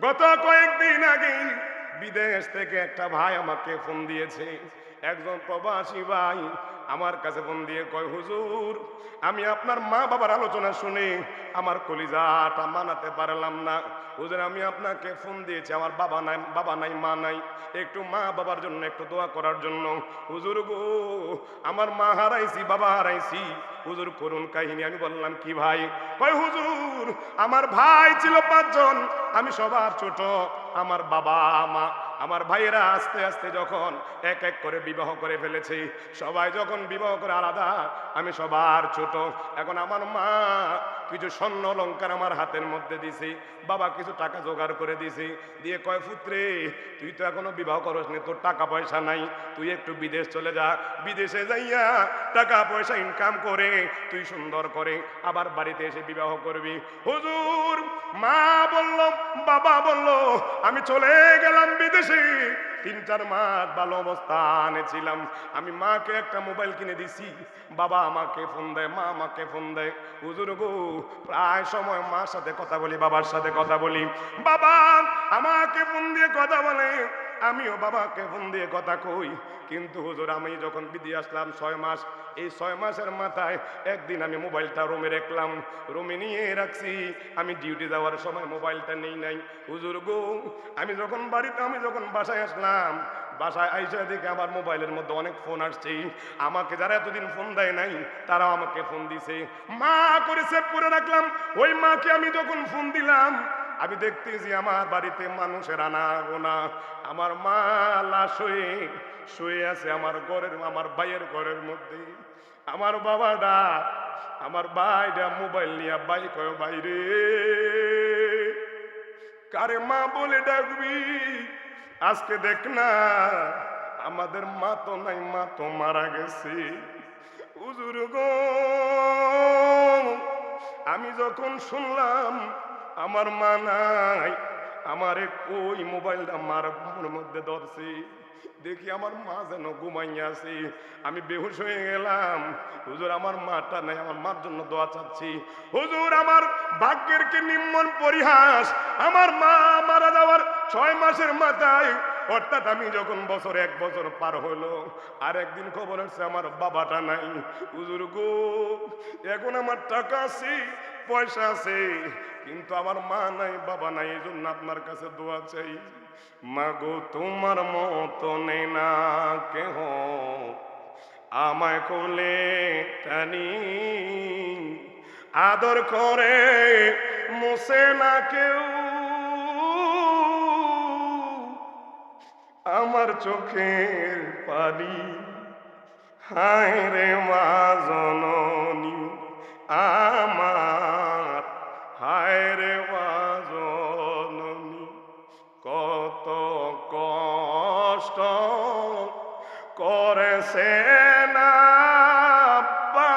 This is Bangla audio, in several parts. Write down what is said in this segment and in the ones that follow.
গত কয়েকদিন আগে বিদেশ থেকে একটা ভাই আমাকে ফোন দিয়েছে, একজন প্রবাসী ভাই আমার কাছে ফোন দিয়ে কয়, হুজুর আমি আপনার মা বাবার আলোচনা শুনে আমার কলিজাটা মানাতে পারলাম না। হুজুর আমি আপনাকে ফোন দিয়েছি, আমার বাবা নাই মা নাই, একটু মা বাবার জন্য একটু দোয়া করার জন্য। হুজুর গো, আমার মা হারাইছি, বাবা হারাইছি, হুজুর করুন কাহিনী। আমি বললাম কি ভাই? কয় হুজুর আমার ভাই ছিল 5 জন, আমি সবার ছোট। আমার বাবা মা আমার ভাইয়েরা আস্তে আস্তে যখন এক এক করে বিবাহ করে ফেলেছে, সবাই যখন বিবাহ করে আলাদা, আমি সবার ছোট। এখন আমার মা কিছু স্বর্ণ অলংকার আমার হাতের মধ্যে দিছে, বাবা কিছু টাকা জোগাড় করে দিছে, দিয়ে কয় পুত্রে তুই তো এখনো বিবাহ করস নি, তোর টাকা পয়সা নাই, তুই একটু বিদেশ চলে যা, বিদেশে যাইয়া টাকা পয়সা ইনকাম করে তুই সুন্দর করে আবার বাড়িতে এসে বিবাহ করবি। হুজুর মা বলল, বাবা বলল, আমি চলে গেলাম বিদেশে। 3-4 মাস ভালো অবস্থানে ছিলাম। আমি মাকে একটা মোবাইল কিনে দিছি, বাবা আমাকে ফোন দেয়, মা আমাকে ফোন দেয়। হুজুর গো, প্রায় সময় মার সাথে কথা বলি, বাবার সাথে কথা বলি, বাবা আমাকে ফোন দিয়ে কথা বলে, আমিও বাবাকে ফোন দিয়ে কথা কই। কিন্তু হুজুর আমি যখন বিদেশ আসলাম 6 মাস, এই 6 মাসের মাথায় একদিন আমি মোবাইলটা রুমে রাখলাম, রুমে নিয়ে রাখছি, আমি ডিউটি যাওয়ার সময় মোবাইলটা নেই নাই। হুজুর গো, আমি যখন বাসায় আসলাম, বাসায় আইসা দেখে আমার মোবাইলের মধ্যে অনেক ফোন আসছে, আমাকে যারা এতদিন ফোন দেয় নাই তারাও আমাকে ফোন দিছে, মা করে সেভ করে রাখলাম। ওই মাকে আমি যখন ফোন দিলাম, আমি দেখতেছি আমার বাড়িতে মানুষের আনা গোনা, আমার মা লাশ হয়ে শুয়ে আছে আমার ঘরের, আমার ভাইয়ের ঘরের মধ্যে। আমার বাবাটা, আমার ভাইটা মোবাইল নিয়ে ভাই কয়, বাইরে কারে মা বলে ডাকবি, আজকে দেখ না আমাদের মা তো নাই, মা তো মারা গেছে। হুজুর গো, আমি যখন শুনলাম আমার মা নাই, আমারে ওই মোবাইলটা মার মধ্যে ধরছে, দেখি আমার মা যেন ঘুমাইয়া আছে, আমি বেহুশ হয়ে গেলাম। হুজুর আমার মাটা নাই, আমার মার জন্য দোয়া চাচ্ছি। হুজুর আমার ভাগ্যের কি নিম্ন পরিহাস, আমার মা মারা যাওয়ার 6 মাসের মাথায়, অর্থাৎ আমি যখন বছর 1 বছর পার হলো, আর একদিন খবর হচ্ছে আমার বাবাটা নাই। হুজুর গো, এখন আমার টাকা আছে, পয়সা আছে, কিন্তু আমার মা নাই, বাবা নাই, এই জন্য আপনার কাছে দোয়া চাই। মাগো তোমার মতো নেই না কেহ, আমায় কোলে টানি, আদর করে মোছে না কেউ, আমার চোখের পানি, হায় রে মা জননী আমার, হায় রে মা জননী, কত কষ্ট করেছে না আব্বা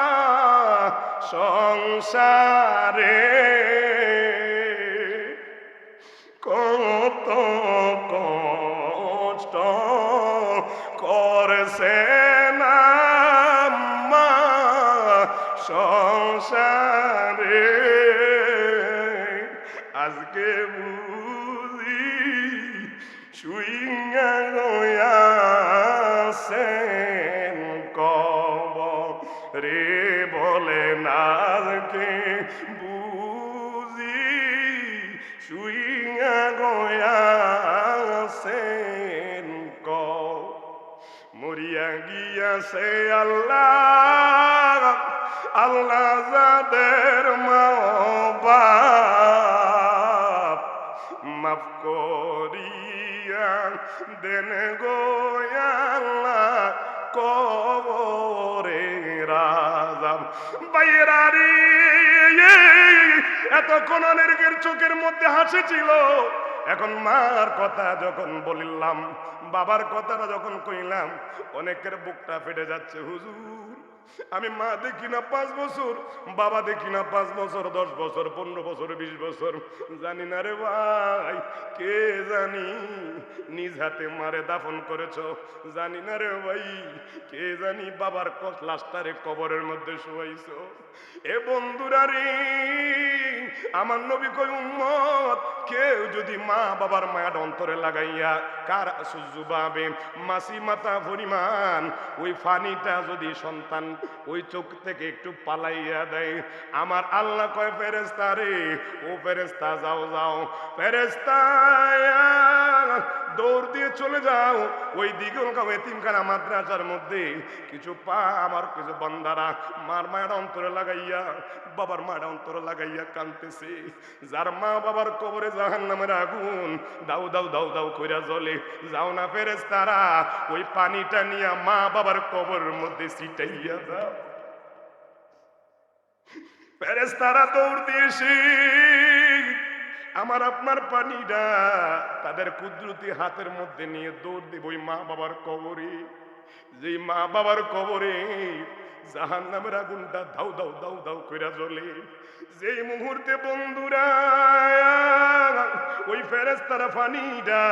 সংসারে, কত কষ্ট করেছে না আম্মা সংসারে, আজকে বুঝি শুইয়া গয়াছেন কবরে, বলে না আজকে বুঝি শুইয়া গয়াছেন মরিয়া গিয়াছে আল্লাহ, আল্লাহ যাদের মা বাপ মাফ করিয়া দেন গো আল্লাহ কবরে রাজাব। বাইরারি এতক্ষণ অনেকের চোখের মধ্যে হাসি ছিল, এখন মার কথা যখন বলিলাম, বাবার কথাটা যখন কইলাম, অনেকের বুকটা ফেটে যাচ্ছে। হুজুর আমি মা দেখি না 5 বছর, বাবা দেখি না 5 বছর, 10 বছর, 15 বছর, 20 বছর, জানি না রে ভাই। কে জানি নিজ হাতে মারে দাফন করেছ, জানি না রে ভাই। কে জানি বাবার লাশটারে কবরের মধ্যে শোয়াইছো। এ বন্ধুরা রে, আমার নবী কই উম্মত, কেউ যদি মা বাবার মায়ার অন্তরে লাগাইয়া কার সুজুবাবে মাসি মাথা পরিমাণ ওই পানিটা যদি সন্তান ওই চোখ থেকে একটু পালাইয়া দেয়, আমার আল্লাহ কয় ফেরেশতা রে, ও ফেরেশতা যাও যাও, ফেরেশতা দৌড় দিয়ে চলে যাও ওই দিগলগাঁও এতিমখানা মাদ্রাসার মধ্যে কিছু আমার কিছু বান্দারা মার মায়ের অন্তরে লাগাইয়া বাবার মায়ের অন্তরে লাগাইয়া কাঁদতেছে। যার মা বাবার কবরে জাহান্নামের আগুন দাউ দাউ দাউ দাউ কইরা জ্বলে, যাও না ফেরেশতারা ওই পানিটা নিয়ে মা বাবার কবরের মধ্যে ছিটাইয়া দাও। ফেরেশতারা দৌড় দিয়ে এসে আমার আপনার পানিটা তাদের কুদরতি হাতের মধ্যে নিয়ে দৌড় দিব ওই মা বাবার কবরে। যে মা বাবার কবরে জাহান্নামের আগুনটা দাউ দাউ দাউ দাউ কইরা জ্বলে, যেই মুহূর্তে বন্ধুরা ওই ফেরেশতারা পানিটা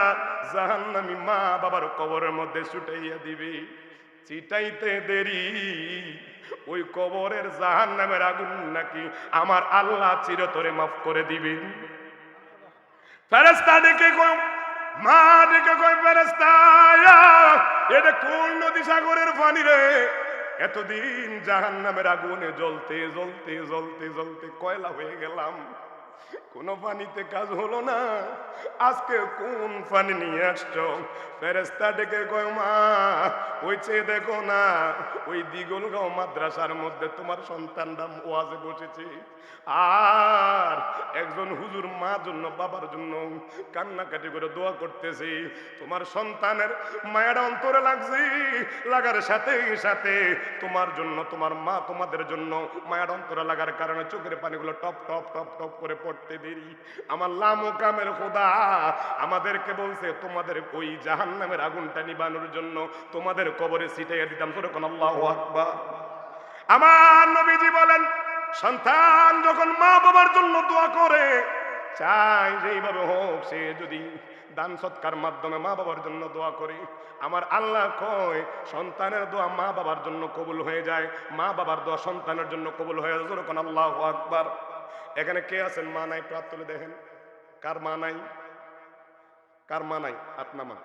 জাহান্নামী মা বাবার কবরের মধ্যে ছুটাইয়া দিবে, চিটাইতে দেরি ওই কবরের জাহান্নামের আগুন নাকি আমার আল্লাহ চিরতরে মাফ করে দিবেন। ফেরেশতা ডেকে কয়, মা ডেকে কয়, ফেরেশতা এটা কোন নদী সাগরের পানি রে? এতদিন জাহান্নামের আগুনে জ্বলতে জ্বলতে জ্বলতে জ্বলতে কয়লা হয়ে গেলাম, কোন পানিতে কাজ হলো না, আজকে কোন পানি নিয়ে আসছো? ফেরেশতা ডেকে কয়, মা ওই চেয়ে দেখো না, ওই দিগলগাঁও মাদ্রাসার মধ্যে তোমার সন্তানরা ওয়াজে বসেছে, আর একজন হুজুর মা জন্য বাবার জন্য কান্নাকাটি করে দোয়া করতেছে। তোমার সন্তানের মায়ের অন্তরে লাগছে, লাগার সাথে সাথে তোমার জন্য তোমার মা তোমাদের জন্য মায়ের অন্তরে লাগার কারণে চোখের পানিগুলো টপ টপ টপ টপ করে পড়তে দেরি। আমার লামো কামের খোদা আমাদেরকে বলছে তোমাদের ওই জাহান্নামের আগুনটা নিবানোর জন্য তোমাদের কবরে ছিটাইয়া দিতাম। যখন আল্লাহু আকবার। আমার নবীজি বলেন, সন্তান যখন মা বাবার জন্য দোয়া করে চাই যেইভাবে হোক, সে যদি দান সৎকার মাধ্যমে মা বাবার জন্য দোয়া করে, আমার আল্লাহ কয় সন্তানের দোয়া মা বাবার জন্য কবুল হয়ে যায়, মা বাবার দোয়া সন্তানের জন্য কবুল হয়ে যায়। যখন আল্লাহু আকবার। এখানে কে আছেন মা নাই? প্রার্থ তুলে দেখেন, কার মা নাই? কার মা নাই? আপনার মা।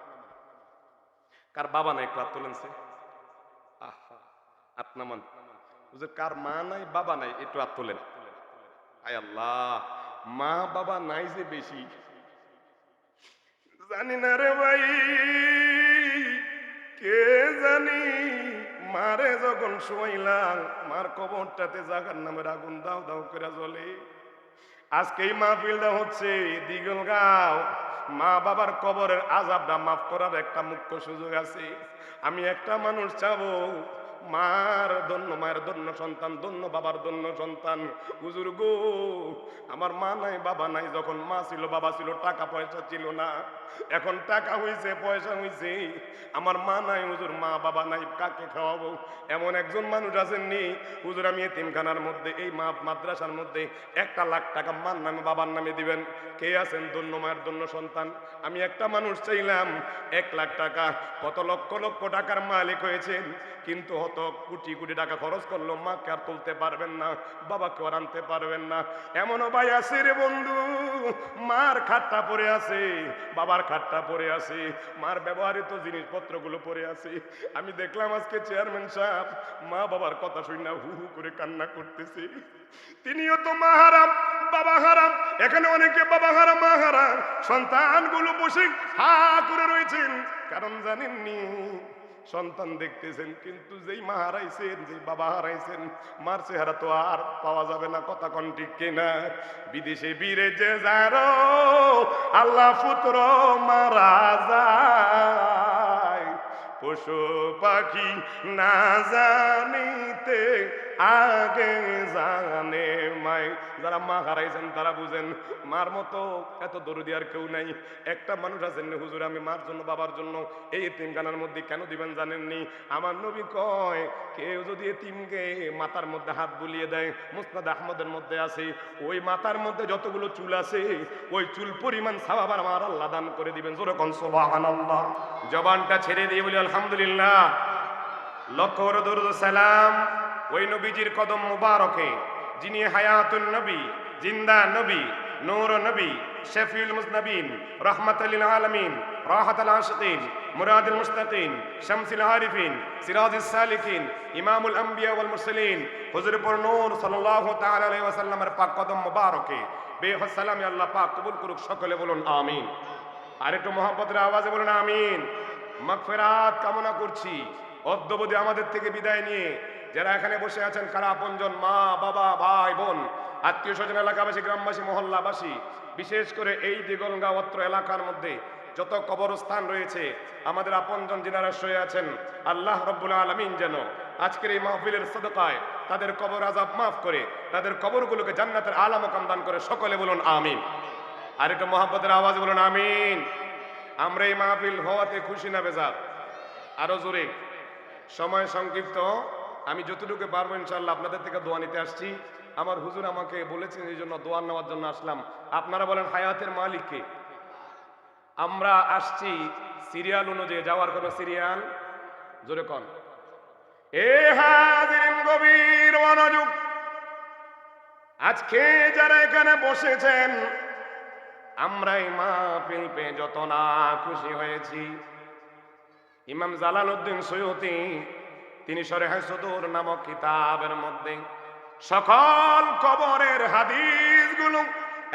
কার বাবা নাই? প্রার্থ তুলেন সে। আহা, আপনার মান কার মা নাই বাবা নাই? একটু হাত তোলেন। আয় আল্লাহ, মা বাবা নাই যে বেশি জানি না রে ভাই। কে জানি মারে যখন শোয়াইলাম মার কবরটাতে জাহান্নামের আগুন দাও দাও করে জ্বলে। আজকে এই মাহফিলটা হচ্ছে দিগলগাঁও মা বাবার কবরের আযাবটা মাফ করার একটা মুখ্য সুযোগ আছে। আমি একটা মানুষ চাবো মার ধন্য, মায়ের ধন্য সন্তান, ধন্য বাবার ধন্য সন্তান। হুজুর গো, আমার মা নাই বাবা নাই, যখন মা ছিল বাবা ছিল, টাকা পয়সা ছিল না, এখন টাকা হইছে পয়সা হইছে, আমার মা নাই হুজুর, মা বাবা নাই, কাকে খাওয়াবো? এমন একজন মানুষ আছেননি? হুজুর আমি এতিমখানার মধ্যে এই মাদ্রাসার মধ্যে 1 লাখ টাকা মার নামে বাবার নামে দিবেন। কে আছেন ধন্য মায়ের ধন্য সন্তান? আমি একটা মানুষ চাইলাম 1 লাখ টাকা। কত লক্ষ লক্ষ টাকার মালিক হয়েছেন, কিন্তু হত কোটি কোটি টাকা খরচ করলো, মাকে আর তুলতে পারবেন না, বাবাকে আর আনতে পারবেন না। এমনও ভাই আছে রে বন্ধু, মার খাটটা পড়ে আছে, বাবার খাটটা পড়ে আছে, মার ব্যবহৃত জিনিসপত্রগুলো পড়ে আছে। আমি দেখলাম আজকে চেয়ারম্যান সাহেব মা বাবার কথা শুনে না হু হু করে কান্না করতেছে। তিনিও তো মা হারাম বাবা হারাম, এখানে অনেকে বাবা হারাম মা হারাম, সন্তানগুলো বসে হা করে রয়েছেন, কারণ জানেননি সন্তান দেখতেছেন, কিন্তু যেই মা হারাইছেন, যে বাবা হারাইছেন, মার চেহারা তো আর পাওয়া যাবে না। কথা কোন ঠিক কিনা? বিদেশে বীরে যে যারো আল্লাহ পুত্র মারা যায়, পশু পাখি না জানিতে আগে জানে মাই। যারা মা হারাইছেন তারা বুঝেন, মার মতো এত দরদি আর কেউ নাই। একটা মানুষ আছেন, হুজুর আমি মার জন্য বাবার জন্য এই এতিমখানার মধ্যে কেন দিবেন জানেননি? আমার নবী কয়, কেউ যদি এতিমকে মাথার মধ্যে হাত বুলিয়ে দেয়, মুসনাদ আহমদের মধ্যে আছে, ওই মাথার মধ্যে যতগুলো চুল আছে ওই চুল পরিমাণ সওয়াব আমার আল্লাহ দান করে দিবেন। জোরে কোন সুবহানাল্লাহ। জবানটা ছেড়ে দিয়ে বলি আলহামদুলিল্লাহ। লক্ষ করে দরুদ সালাম ওই নবীজির কদম মুবারকে, যিনি হায়াতুন নবী, জিন্দা নবী, নূর নবী, শফিউল মুজনবিন, রাহমাতুল লিল আলামিন, রাহাতুল আশিকিন, মুরাদুল মুস্তাকিন, শামসুল আরিফিন, সিরাজুস সালিকিন, ইমামুল আম্বিয়া ওয়াল মুরসালিন, হুজুরপুর নূর সাল্লাল্লাহু তাআলা আলাইহি ওয়াসাল্লামের পাক কদম মুবারকে বেহদ সালামি আল্লাহ পাক কবুল করুক। সকলে বলুন আমিন। আর একটু মহব্বতের আওয়াজে বলুন আমিন। মাগফিরাত কামনা করছি। অদ্যবধি আমাদের থেকে বিদায় নিয়ে যারা এখানে বসে আছেন, কারা আপনজন, মা বাবা ভাই বোন, আত্মীয় স্বজন, এলাকাবাসী, গ্রামবাসী, মহল্লাবাসী, বিশেষ করে এই দিগলগাঁও অত্র এলাকার মধ্যে যত কবরস্থান রয়েছে, আমাদের আপনজন যিনারা শুয়ে আছেন, আল্লাহ রাব্বুল আলামিন যেন আজকের এই মাহফিলের সদকায় তাদের কবর আযাব মাফ করে তাদের কবরগুলোকে জান্নাতের আলা মাকাম দান করে। সকলে বলুন আমিন। আর একটু মহব্বতের আওয়াজে বলুন আমিন। আমরা এই মাহফিল হওয়াতে খুশি না বেজার? আরো জোরে। সময় সংক্ষিপ্ত, আমি যতটুকু পারবো ইনশাআল্লাহ আপনাদের থেকে দোয়া নিতে আসছি। আমার হুজুর আমাকে বলেছেন, এই জন্য দোয়া নেওয়ার জন্য আসলাম। আপনারা বলেন হায়াতের মালিককে। আমরা আসছি সিরিয়াল অনুযায়ী, যাওয়ার কোনো সিরিয়াল? জোরে কন। এ হাজিরিন গভীর মনোযোগ। আজকে যারা এখানে বসেছেন, আমরা এই মাহফিল পেয়ে যত না খুশি হয়েছি, ইমাম জালালউদ্দিন সৈয়দী তিনি শরহে সুদূর নামক কিতাবের মধ্যে সকল কবরের হাদিসগুলো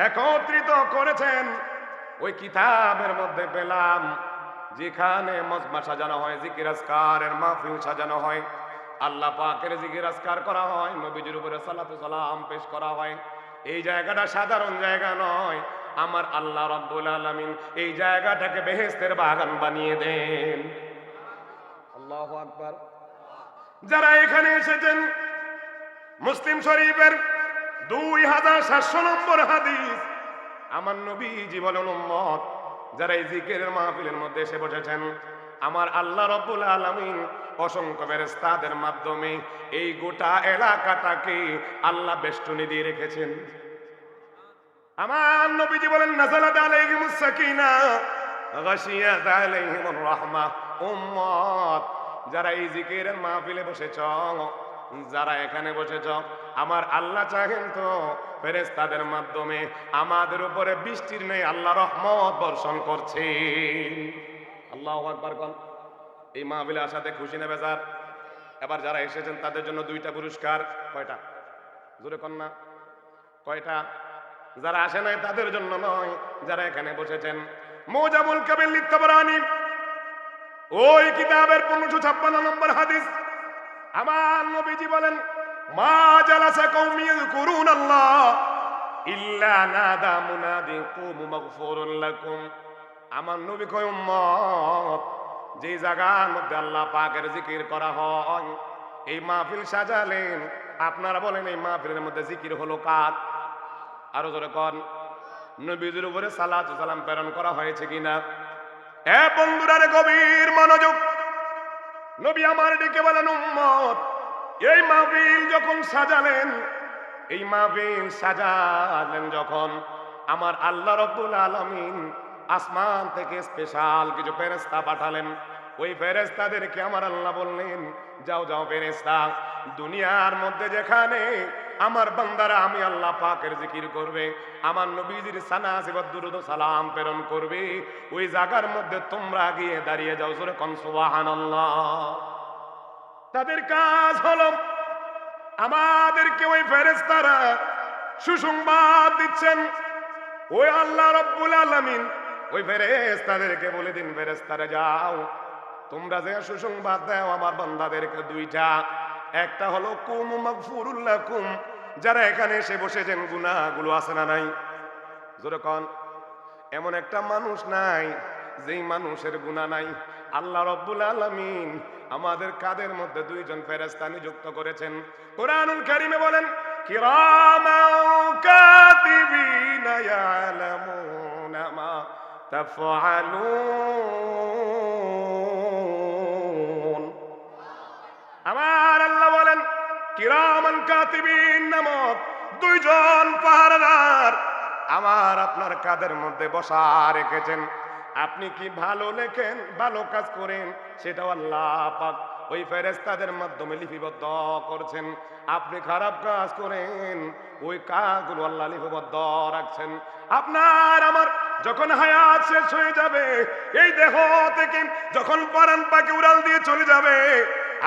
একত্রিত করেছেন। ওই কিতাবের মধ্যে পেলাম যেখানে মজমা সাজানো হয়, জিকির আজকারের মাহফিল সাজানো হয়, আল্লাহ পাকের জিকির আজকার করা হয়, নবীজির উপরে সালাতু সালাম পেশ করা হয়, এই জায়গাটা সাধারণ জায়গা নয়। আমার আল্লাহ রাব্বুল আলামিন এই জায়গাটাকে বেহেশতের বাগান বানিয়ে দেন। আল্লাহু আকবার। যারা এখানে এসেছেন, মুসলিম শরীফের 2700 নম্বর হাদিস, আমার নবীজি বলেন, উম্মত যারা এই জিকিরের মাহফিলের মধ্যে এসে বসেছেন, আমার আল্লাহ রাব্বুল আলামিন অসংখ্য ফেরেশতাদের মাধ্যমে এই গোটা এলাকাটাকে আল্লাহ বেষ্টনী দিয়ে রেখেছেন। আমার নবীজি বলেন, নাযালাত আলাইহিমুস সাকিনাহ গাশিয়াত আলাইহিমুর রাহমাহ। উম্মত যারা এই জিকিরের মাহফিলে বসেছ, যারা এখানে বসেছ, আমার আল্লাহ চাহেন তো ফেরেশতাদের মাধ্যমে আমাদের উপরে বৃষ্টির নেই আল্লাহ রহমত বর্ষণ করছে। আল্লাহু আকবার কোন। এই মাহফিলে আসাতে খুশি না বেজার? এবার যারা এসেছেন তাদের জন্য 2টা পুরস্কার। কয়টা? জোরে কোন না। কয়টা? যারা আসে নাই তাদের জন্য নয়, যারা এখানে বসেছেন। মুজামুল কাবির লিত-তাবরানী ওই কিতাবের 1556 নম্বর হাদিস, আমার নবীজি বলেন, মা জালাসা কওমি ইয়াযকুরুনাল্লাহ ইল্লা নাদা মুনাদি কুমু মাগফুরুন লাকুম। আমার নবী কয়, উম্মত যে জায়গার মধ্যে আল্লাহ পাকের জিকির করা হয়, এই মাহফিল সাজালেন, আপনারা বলেন এই মাহফিলের মধ্যে জিকির হলো কার? আরো জোরে কোন। নবীজির উপরে সালাতু সালাম প্রেরণ করা হয়েছে কিনা? এ বন্ধুরা রে, গভীর মনোযোগ। নবী আমার ডেকে বলেন, উম্মত এই মাহফিল যখন সাজালেন, এই মাহফিল সাজালেন যখন, আমার আল্লাহ রাব্বুল আলামিন আসমান থেকে স্পেশাল কিছু ফেরেশতা পাঠালেন। ওই ফেরেশতাদেরকে আমার আল্লাহ বললেন, যাও যাও ফেরেশতা, দুনিয়ার মধ্যে যেখানে আমার বান্দারা আমি আল্লাহ পাকের জিকির করবে, আমার নবীজির সানা সিবত দুরুদ সালাম প্রেরণ করবে, ওই জায়গার মধ্যে তোমরা গিয়ে দাঁড়িয়ে যাও। জোরে কোন সুবহানাল্লাহ। তাদের কাজ হলো আমাদেরকে ওই ফেরেশতারা সুসংবাদ দিচ্ছেন। ওই আল্লাহ রাব্বুল আলামিন ওই ফেরেশতাদেরকে বলে দিন, ফেরেশতারা যাও তোমরা যে সুসংবাদ দাও আমার বান্দাদেরকে 2টা। একটা হলো কুমু মাগফুরুল লাকুম, যারা এখানে এসে বসেছেন গুনাহগুলো আছে না নাই? জোরে কোন। এমন একটা মানুষ নাই যেই মানুষের গুনাহ নাই। আল্লাহ রাব্বুল আলামিন আমাদের কাদের মধ্যে দুইজন ফেরেশতা নিযুক্ত করেছেন। কুরআনুল কারীমে বলেন কিরামান কাতিবিনা ইয়ালামুনা মা তাফআলুন। আমার আল্লাহ বলেন কিরামান কাতিবিন নামক দুইজন পাহারাদার আমার আপনার কাদের মধ্যে বসা রেখেছেন। আপনি কি ভালো লেখেন, ভালো কাজ করেন, সেটাও আল্লাহ পাক ওই ফেরেশতাদের মাধ্যমে লিপিবদ্ধ করছেন। আপনি খারাপ কাজ করেন, ওই কাজগুলো আল্লাহ লিপিবদ্ধ রাখছেন। আপনার আমার যখন হায়াত শেষ হয়ে যাবে, এই দেহ থেকে যখন পরাণ পাখি উড়াল দিয়ে চলে যাবে,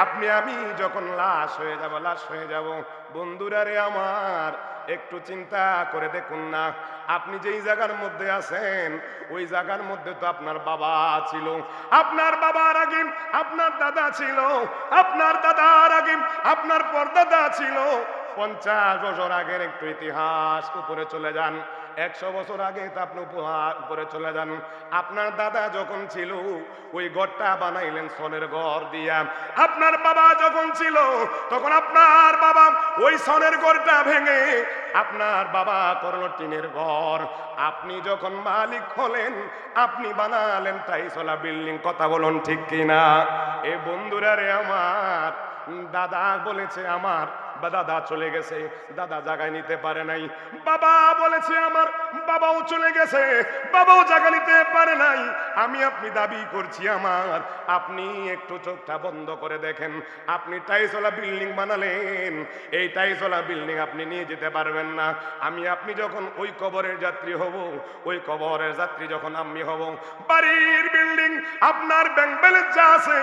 আপনি আমি যখন লাশ হয়ে যাব, বন্ধুরা রে আমার একটু চিন্তা করে দেখুন না, আপনি যেই জায়গার মধ্যে আছেন ওই জায়গার মধ্যে তো আপনার বাবা ছিল, আপনার বাবার আগে আপনার দাদা ছিল, আপনার দাদার আগে আপনার পরদাদা ছিল। 50 বছর আগের একটু ইতিহাস উপরে চলে যান, 100 বছর আগে তো আপনি উপরে চলে যান। আপনার দাদা যখন ছিল ওই ঘরটা বানাইলেন সনের ঘর দিয়া। আপনার বাবা যখন ছিল তখন আপনার বাবা ওই সনের ঘরটা ভেঙে আপনার বাবা করলো টিনের ঘর। আপনি যখন মালিক হলেন আপনি বানালেন টাইসলা বিল্ডিং। কথা বলুন ঠিক কিনা? এ বন্ধুরা রে আমার, দাদা বলেছে আমার দাদা চলে গেছে, দাদা জায়গা নিতে পারে নাই। বাবা বলেছে আমার বাবাও চলে গেছে, বাবাও জায়গা নিতে পারে নাই। আমি আপনি দাবি করছি আমার, আপনি একটু চোখটা বন্ধ করে দেখেন, আপনি টাইসলা বিল্ডিং বানালেন, এই টাইসলা বিল্ডিং আপনি নিয়ে যেতে পারবেন না। আমি আপনি যখন ওই কবরের যাত্রী হব, ওই কবরের যাত্রী যখন আমি হব, বাড়ির বিল্ডিং আপনার ব্যাংক ব্যালেন্স যা আছে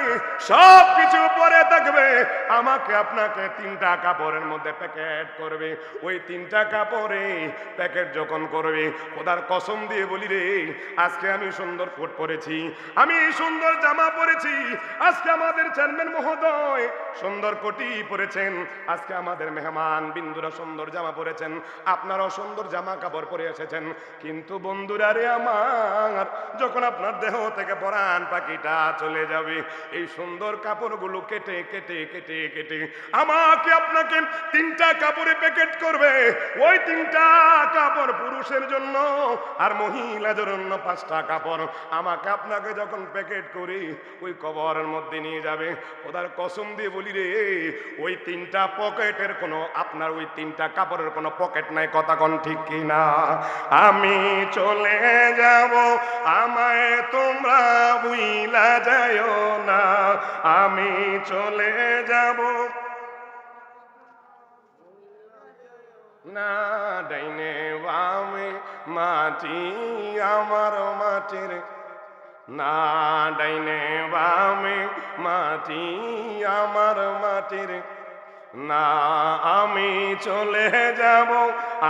সব কিছু পরে থাকবে। আমাকে আপনাকে 3টা কাপড়ের মধ্যে প্যাকেট করবে। ওই 3টা কাপড়ে প্যাকেট যখন করবে, খোদার কসম দিয়ে বলি রে, আজকে আমি সুন্দর কোট পরেছি, আমি সুন্দর জামা পরেছি, আজকে আমাদের চেয়ারম্যান মহোদয় সুন্দর কোটি পরেছেন, আজকে আমাদের মেহমান বিন্দুরা সুন্দর জামা পরেছেন, আপনারাও সুন্দর জামা কাপড় পরে এসেছেন। কিন্তু বন্ধুরা রে আমার, যখন আপনার দেহ থেকে পরাণ পাখিটা চলে যাবে, এই সুন্দর কাপড়গুলো কেটে কেটে কেটে কেটে আমাকে আপনাকে 3টা কাপড়ে প্যাকেট করবে। ওই 3টা কাপড় পুরুষের জন্য আর মহিলাদের জন্য 5টা কাপড় আমাকে আপনাকে যখন প্যাকেট করি ওই কবরের মধ্যে নিয়ে যাবে। ওদের কসম দিয়ে বলি রে, ওই 3টা পকেটের কোনো আপনার ওই 3টা কাপড়ের কোনো পকেট নাই। কথা কোন ঠিক কিনা? আমি চলে যাব, আমায় তোমরা ভুইলা যায়ও না, আমি চলে যাব না, ডাইনে বামে মাটি আমার মাটির, না ডাইনে বামে মাটি আমার মাটির, না আমি চলে যাব,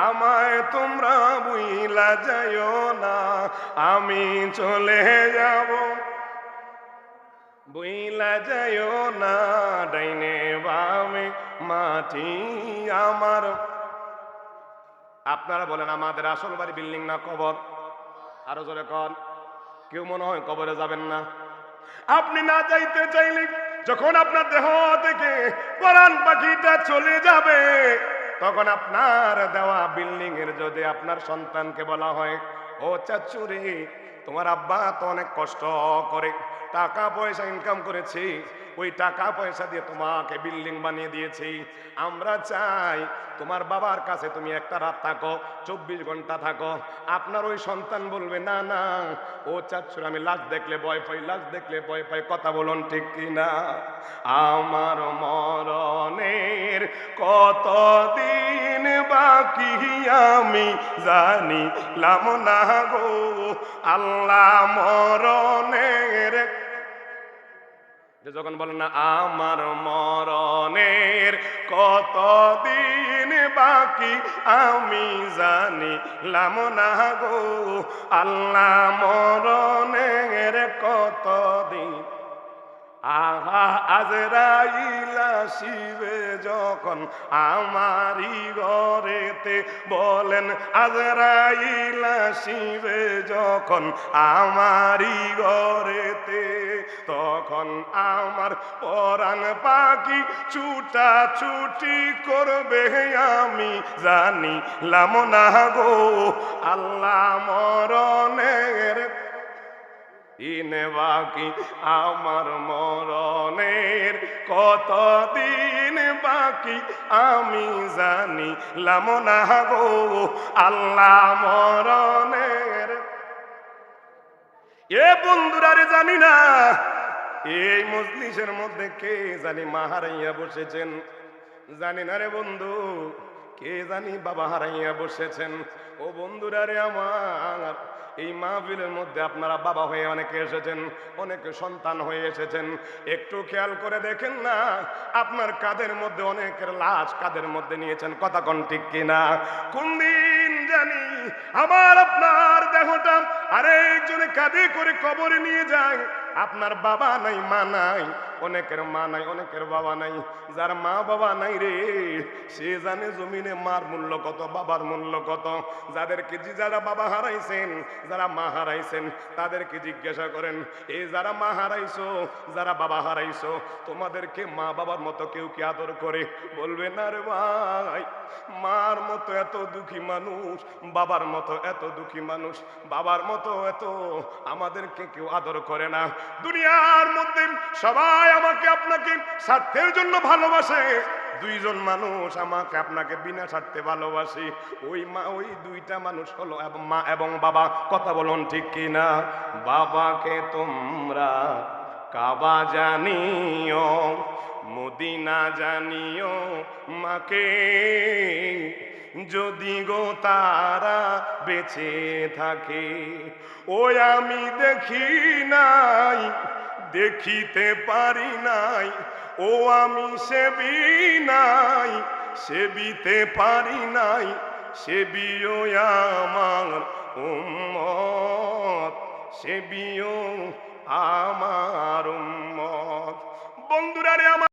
আমায় তোমরা ভুইলা যায়ও না, আমি চলে যাব, ভুইলা যায়ও না, ডাইনে বামে মাটি আমার। আপনারা বলেন আমাদের আসল বাড়ি বিল্ডিং না কবর? আরো জোরে কন। কেউ মনে হয় কবরে যাবেন না। আপনি না যাইতে চাইলে যখন আপনার দেহ থেকে পরাণ পাখিটা চলে যাবে, তখন আপনার দেওয়া বিল্ডিং এর যদি আপনার সন্তানকে বলা হয়, ও চাচু রে, তোমার আব্বা তো অনেক কষ্ট করে টাকা পয়সা ইনকাম করেছি, ওই টাকা পয়সা দিয়ে তোমাকে বিল্ডিং বানিয়ে দিয়েছি, আমরা চাই তোমার বাবার কাছে তুমি একটা রাত থাকো, 24 ঘন্টা থাকো। আপনার ওই সন্তান বলবে না না, ও চাচ্ছুর আমি লাশ দেখলে ভয় পাই, লাশ দেখলে ভয় পাই। কথা বলুন ঠিক কিনা? আমার মরণের কতদিন বাকি আমি জানিলাম না গো আল্লাহ, মরণের যখন বলেন না আমার মরণের কতদিন বাকি আমি জানিলাম না গো আল্লাহ, মরণের কতদিন আহা আজরাইল আসিবে যখন আমারি ঘরেতে, বলেন আজরাইল আসিবে যখন আমারি ঘরেতে, তখন আমার পরাণ পাখি ছুটা ছুটি করবে, আমি জানিলাম না গো আল্লাহ মরণের ইনে বাকি, আমার মরণের কতদিন বাকি, আমি জানিলাম না গো আল্লাহ মরণের। এ বন্ধুরা রে, জানি না এই মজলিসের মধ্যে কে জানি মা হারাইয়া বসেছেন, জানি না রে বন্ধু, কে জানি বাবা হারাইয়া বসেছেন। ও বন্ধুরা রে আমার, এই মাহফিলের মধ্যে আপনারা বাবা হয়ে অনেকে এসেছেন, অনেকে সন্তান হয়ে এসেছেন। একটু খেয়াল করে দেখেন না, আপনার কাঁধের মধ্যে অনেকের লাশ কাঁধের মধ্যে নিয়েছেন, কথা কোন ঠিক কিনা? কোন দিন জানি আমার আপনার দেহটা আরেকজনে কাঁধে করে কবরে নিয়ে যায়। আপনার বাবা নাই, মা নাই, অনেকের মা নাই, অনেকের বাবা নাই। যার মা বাবা নাই রে, সে জানে জমিনে মার মূল্য কত, বাবার মূল্য কত। যাদেরকে যারা বাবা হারাইছেন, যারা মা হারাইছেন, তাদেরকে জিজ্ঞাসা করেন, এই যারা মা হারাইছো, যারা বাবা হারাইছো, তোমাদেরকে মা বাবার মতো কেউ কি আদর করে? বলবে না রে ভাই, মার মতো এত দুঃখী মানুষ, বাবার মতো এত দুঃখী মানুষ, বাবার মতো এত আমাদেরকে কেউ আদর করে না। দুনিয়ার মধ্যে সবাই আমাকে আপনাকে স্বার্থের জন্য ভালোবাসে, দুইজন মানুষ আমাকে আপনাকে বিনা স্বার্থে ভালোবাসি, ওই মা, ওই দুইটা মানুষ হলো মা এবং বাবা। কথা বলুন ঠিক কিনা? বাবাকে তোমরা কাবা জানিও, মদিনা জানিও, মাকে যদি গো তারা বেঁচে থাকে। ওই আমি দেখি নাই, দেখিতে পারি নাই, ও আমি সেবি নাই, সেবিতে পারি নাই, সেবিও আমার উম্মত, সেবিও আমার উম্মত। বন্ধুরা রে আমার।